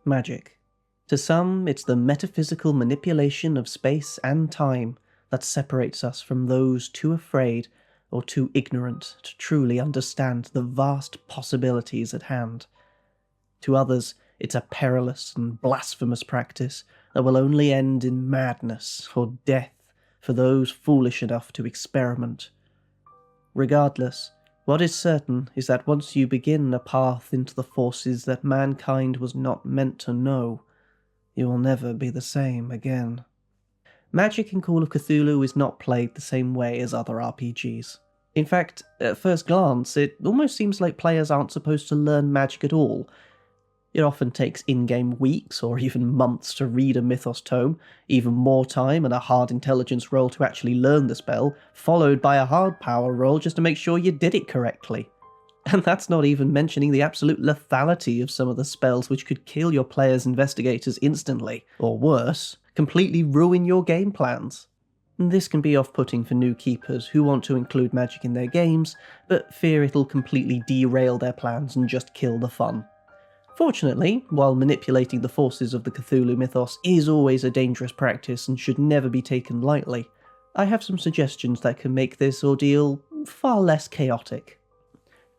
Magic. To some, it's the metaphysical manipulation of space and time that separates us from those too afraid or too ignorant to truly understand the vast possibilities at hand. To others, it's a perilous and blasphemous practice that will only end in madness or death for those foolish enough to experiment. Regardless, what is certain is that once you begin a path into the forces that mankind was not meant to know, you will never be the same again. Magic in Call of Cthulhu is not played the same way as other RPGs. In fact, at first glance, it almost seems like players aren't supposed to learn magic at all. It often takes in-game weeks or even months to read a Mythos tome, even more time and a hard intelligence roll to actually learn the spell, followed by a hard power roll just to make sure you did it correctly. And that's not even mentioning the absolute lethality of some of the spells which could kill your players' investigators instantly, or worse, completely ruin your game plans. This can be off-putting for new keepers who want to include magic in their games, but fear it'll completely derail their plans and just kill the fun. Fortunately, while manipulating the forces of the Cthulhu mythos is always a dangerous practice and should never be taken lightly, I have some suggestions that can make this ordeal far less chaotic.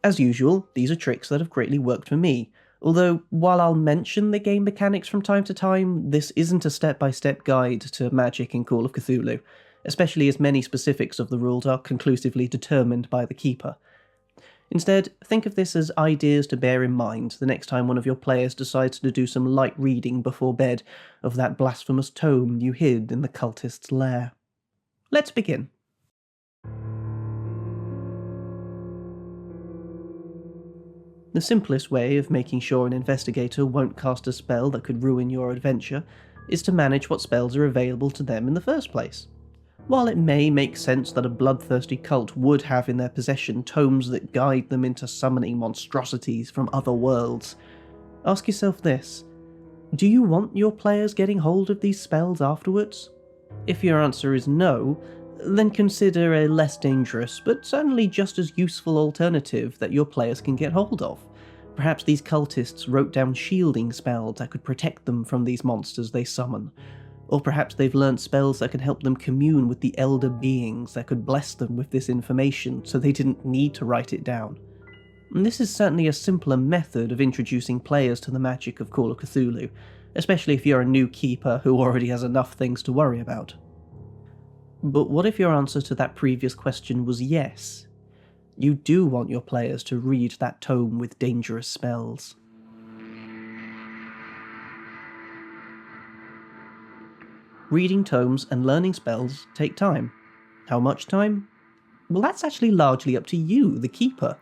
As usual, these are tricks that have greatly worked for me, although while I'll mention the game mechanics from time to time, this isn't a step-by-step guide to magic in Call of Cthulhu, especially as many specifics of the rules are conclusively determined by the keeper. Instead, think of this as ideas to bear in mind the next time one of your players decides to do some light reading before bed of that blasphemous tome you hid in the cultist's lair. Let's begin. The simplest way of making sure an investigator won't cast a spell that could ruin your adventure is to manage what spells are available to them in the first place. While it may make sense that a bloodthirsty cult would have in their possession tomes that guide them into summoning monstrosities from other worlds, ask yourself this: do you want your players getting hold of these spells afterwards? If your answer is no, then consider a less dangerous, but certainly just as useful alternative that your players can get hold of. Perhaps these cultists wrote down shielding spells that could protect them from these monsters they summon. Or perhaps they've learned spells that can help them commune with the elder beings that could bless them with this information so they didn't need to write it down. And this is certainly a simpler method of introducing players to the magic of Call of Cthulhu, especially if you're a new keeper who already has enough things to worry about. But what if your answer to that previous question was yes? You do want your players to read that tome with dangerous spells. Reading tomes and learning spells take time. How much time? Well, that's actually largely up to you, the keeper.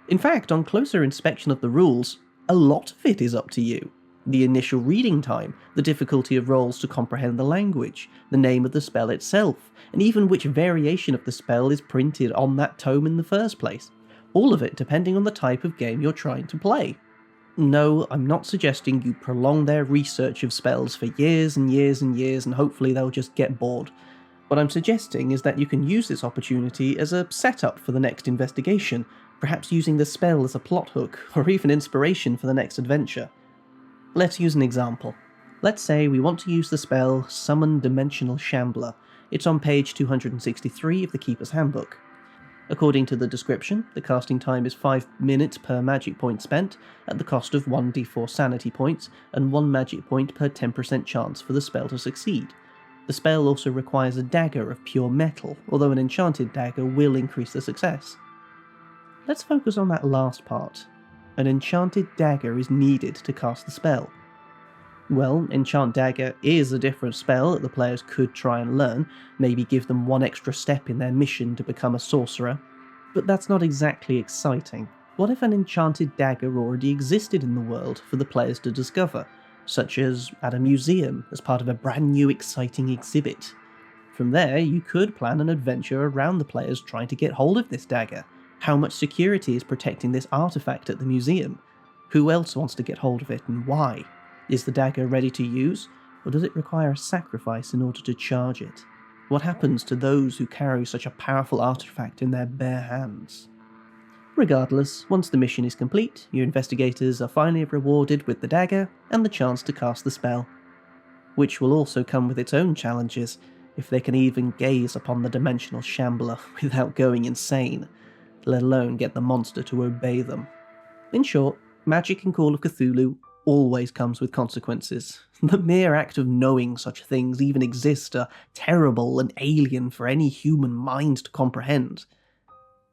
In fact, on closer inspection of the rules, a lot of it is up to you. The initial reading time, the difficulty of rolls to comprehend the language, the name of the spell itself, and even which variation of the spell is printed on that tome in the first place. All of it depending on the type of game you're trying to play. No, I'm not suggesting you prolong their research of spells for years and years and years and hopefully they'll just get bored. What I'm suggesting is that you can use this opportunity as a setup for the next investigation, perhaps using the spell as a plot hook, or even inspiration for the next adventure. Let's use an example. Let's say we want to use the spell Summon Dimensional Shambler. It's on page 263 of the Keeper's Handbook. According to the description, the casting time is 5 minutes per magic point spent, at the cost of 1d4 sanity points, and 1 magic point per 10% chance for the spell to succeed. The spell also requires a dagger of pure metal, although an enchanted dagger will increase the success. Let's focus on that last part. An enchanted dagger is needed to cast the spell. Well, Enchant Dagger is a different spell that the players could try and learn, maybe give them one extra step in their mission to become a sorcerer. But that's not exactly exciting. What if an enchanted dagger already existed in the world for the players to discover, such as at a museum as part of a brand new exciting exhibit? From there, you could plan an adventure around the players trying to get hold of this dagger. How much security is protecting this artifact at the museum? Who else wants to get hold of it and why? Is the dagger ready to use, or does it require a sacrifice in order to charge it? What happens to those who carry such a powerful artifact in their bare hands? Regardless, once the mission is complete, your investigators are finally rewarded with the dagger and the chance to cast the spell, which will also come with its own challenges if they can even gaze upon the dimensional shambler without going insane, let alone get the monster to obey them. In short, magic in Call of Cthulhu always comes with consequences. The mere act of knowing such things even exist are terrible and alien for any human mind to comprehend.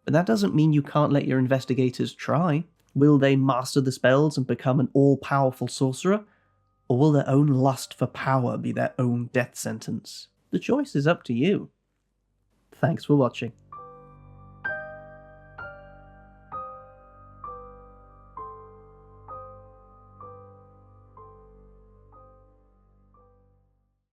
But that doesn't mean you can't let your investigators try. Will they master the spells and become an all-powerful sorcerer? Or will their own lust for power be their own death sentence? The choice is up to you. Thanks for watching.